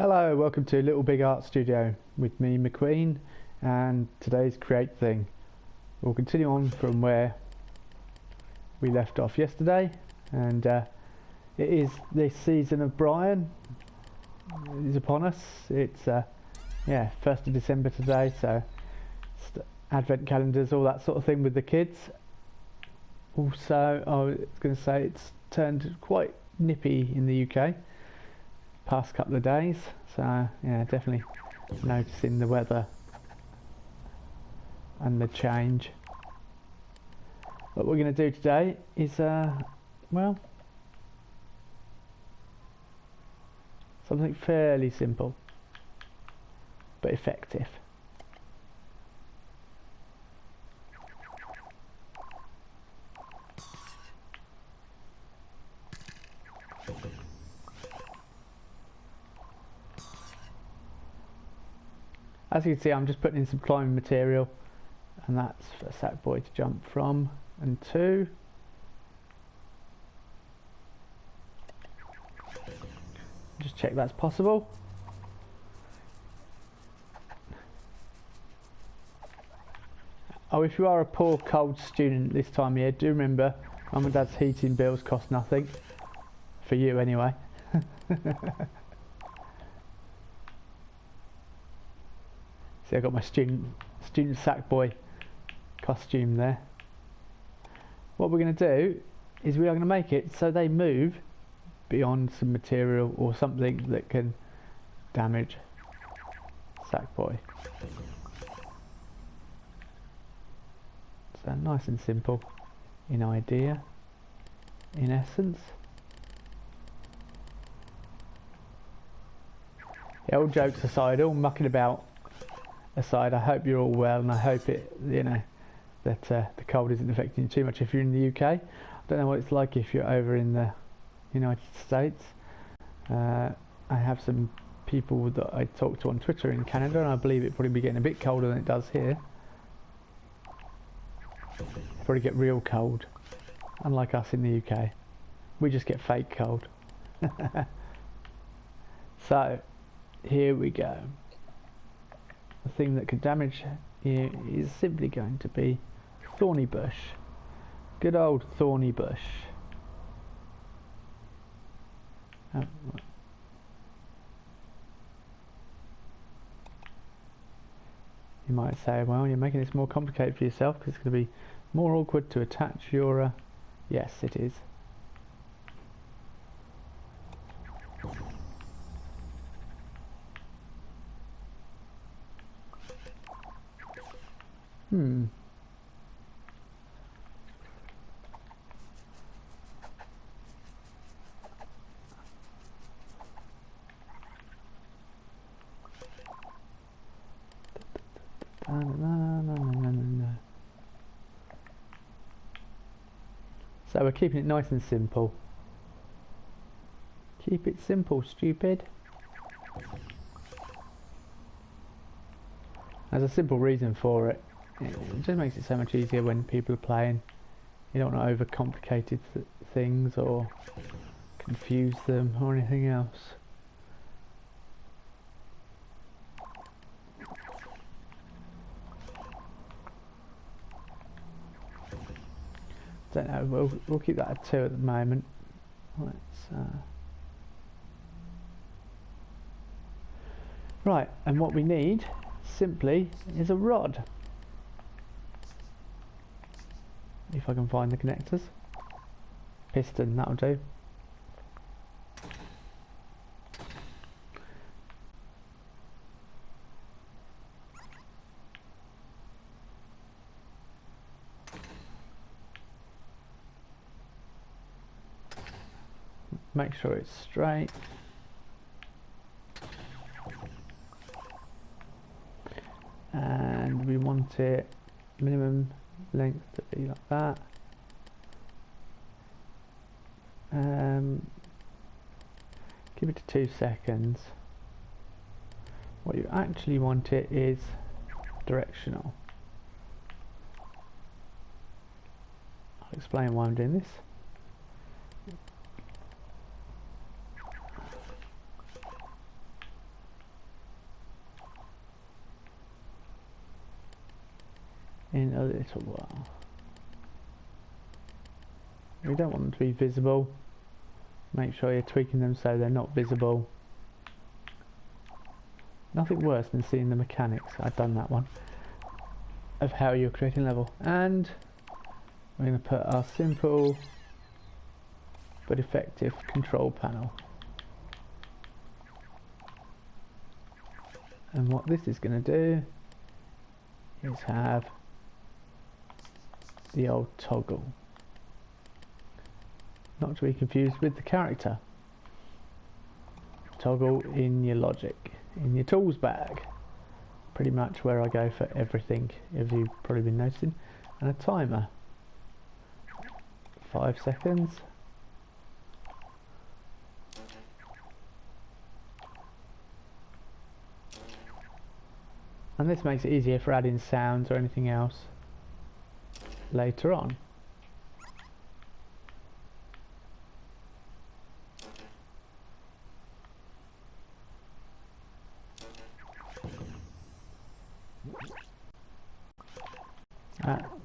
Hello, welcome to LittleBigArt Studio with me, McQueen, and today's Creatething. We'll continue on from where we left off yesterday, and it is this season of Brian is upon us. It's 1st of December today, so advent calendars, all that sort of thing with the kids. Also, I was going to say it's turned quite nippy in the UK past couple of days, so yeah, definitely noticing the weather and the change. What we're going to do today is well, something fairly simple but effective. As you can see, I'm just putting in some climbing material, and that's for Sackboy to jump from and to. Just check that's possible. Oh, if you are a poor cold student this time of year, do remember Mum and Dad's heating bills cost nothing. For you anyway. See, I got my student Sackboy costume there. What we're going to do is we are going to make it so they move beyond some material or something that can damage Sackboy. So nice and simple in idea, in essence. Yeah, all jokes aside, all mucking about aside, I hope you're all well, and I hope it, that the cold isn't affecting you too much if you're in the UK. I don't know what it's like if you're over in the United States. I have some people that I talk to on Twitter in Canada, and I believe it probably be getting a bit colder than it does here. It'll probably get real cold, unlike us in the UK. We just get fake cold. So, here we go. The thing that could damage here is simply going to be thorny bush. Good old thorny bush. Oh, right. You might say, well, you're making this more complicated for yourself because it's going to be more awkward to attach your... Yes, it is. So we're keeping it nice and simple. Keep it simple, stupid. There's a simple reason for it. It just makes it so much easier when people are playing. You don't want to overcomplicate things or confuse them or anything else. Don't know, we'll keep that at 2 at the moment. Right, and what we need simply is a rod. If I can find the connectors. Piston, that'll do. Make sure it's straight. And we want it minimum length to be like that. Give it to 2 seconds. What you actually want it is directional. I'll explain why I'm doing this. in a little while. We don't want them to be visible. Make sure you're tweaking them so they're not visible. Nothing worse than seeing the mechanics, I've done that one, of how you're creating level. And we're going to put our simple but effective control panel. And what this is going to do is have the old toggle. Not to be confused with the character. Toggle in your logic, in your tools bag. Pretty much where I go for everything, as you've probably been noticing. And a timer. 5 seconds. And this makes it easier for adding sounds or anything else later on.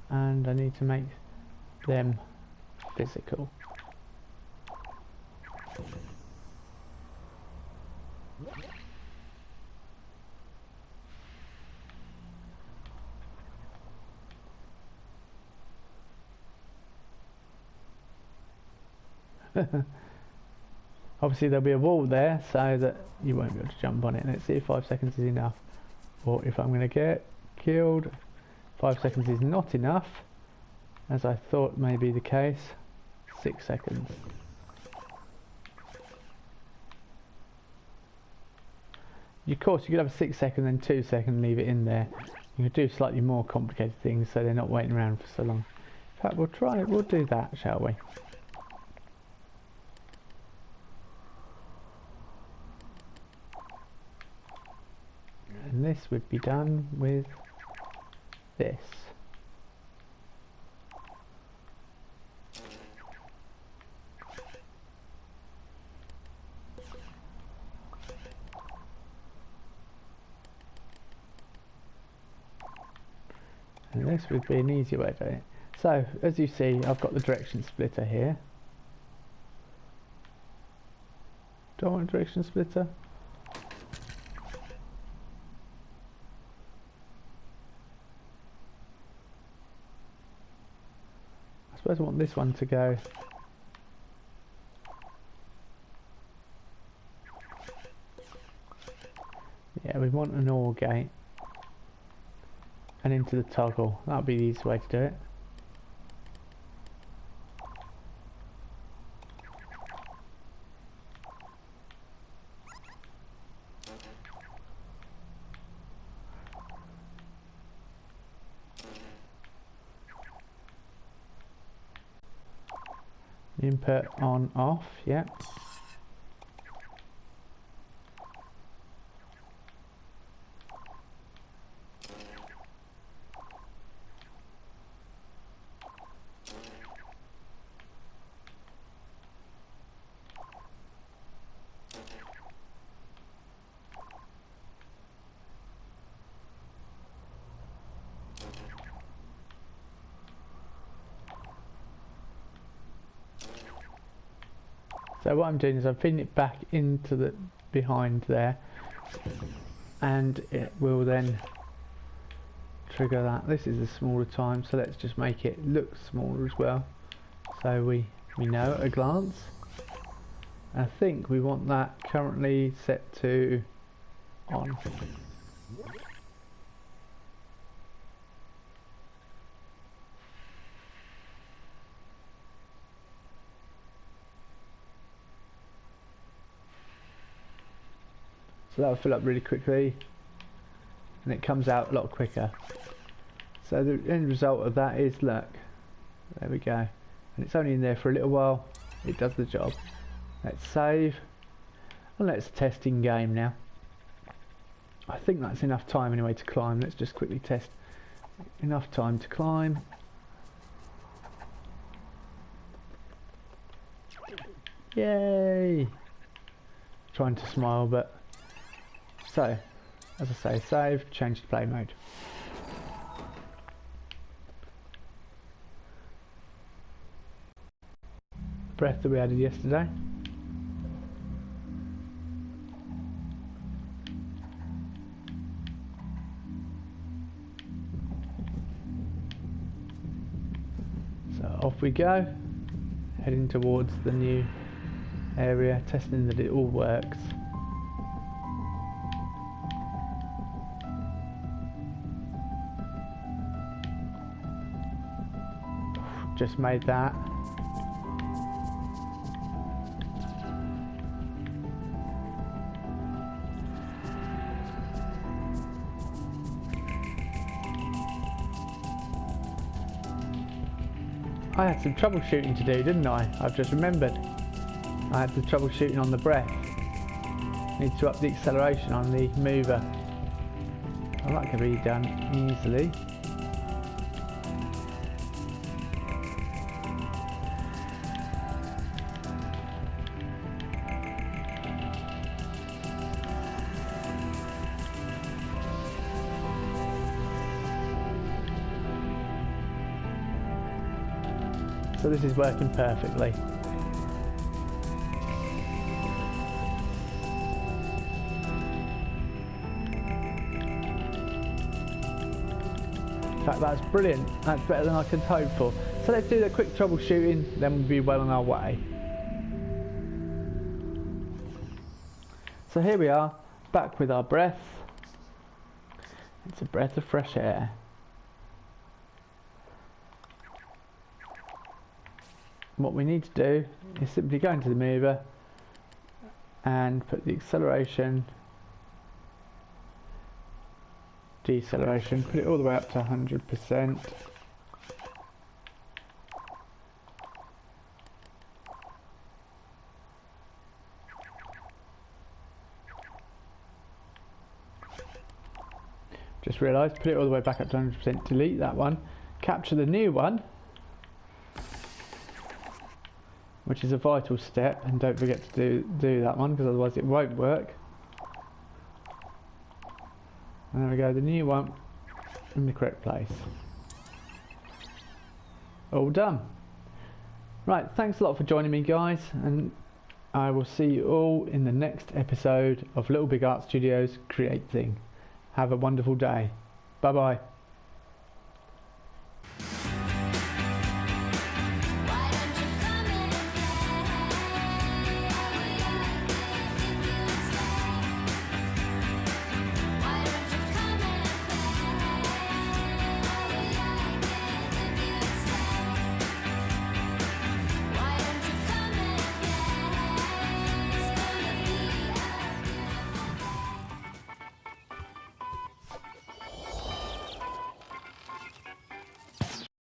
And I need to make them physical. Obviously there'll be a wall there so that you won't be able to jump on it. Let's see if 5 seconds is enough, or if I'm going to get killed. 5 seconds is not enough, as I thought may be the case. 6 seconds. Of course you could have a 6 second then 2 second, leave it in there. You could do slightly more complicated things so they're not waiting around for so long. In fact, we'll do that, shall we? And this would be done with this. And this would be an easy way of doing it. So, as you see, I've got the direction splitter here. Do I want a direction splitter? I suppose I want this one to go. Yeah, we want an OR gate. And into the toggle. That would be the easiest way to do it. Input on off, yeah. So what I'm doing is I'm feeding it back into the behind there, and it will then trigger that. This is a smaller time, so let's just make it look smaller as well, so we know at a glance. I think we want that currently set to on. So that'll fill up really quickly, and it comes out a lot quicker. So the end result of that is, look, there we go. And it's only in there for a little while. It does the job. Let's save, and let's test in game now. I think that's enough time anyway to climb. Let's just quickly test. Enough time to climb. Yay! Trying to smile, but so, as I say, save, change to play mode. breath that we added yesterday. So off we go, heading towards the new area, testing that it all works. Just made that. I had some troubleshooting to do, didn't I? I've just remembered. I had the troubleshooting on the breath. Need to up the acceleration on the mover. Well, that can be done easily. So this is working perfectly. In fact, that's brilliant. That's better than I could hope for. So let's do the quick troubleshooting, then we'll be well on our way. So here we are, back with our breath. It's a breath of fresh air. What we need to do is simply go into the mover and put the acceleration, deceleration, put it all the way up to 100%. Just realised, put it all the way back up to 100%, delete that one, capture the new one, which is a vital step, and don't forget to do that one, because otherwise it won't work. And there we go, the new one in the correct place. All done. Right, thanks a lot for joining me, guys, and I will see you all in the next episode of LittleBigArt Studios Creatething. Have a wonderful day. Bye bye.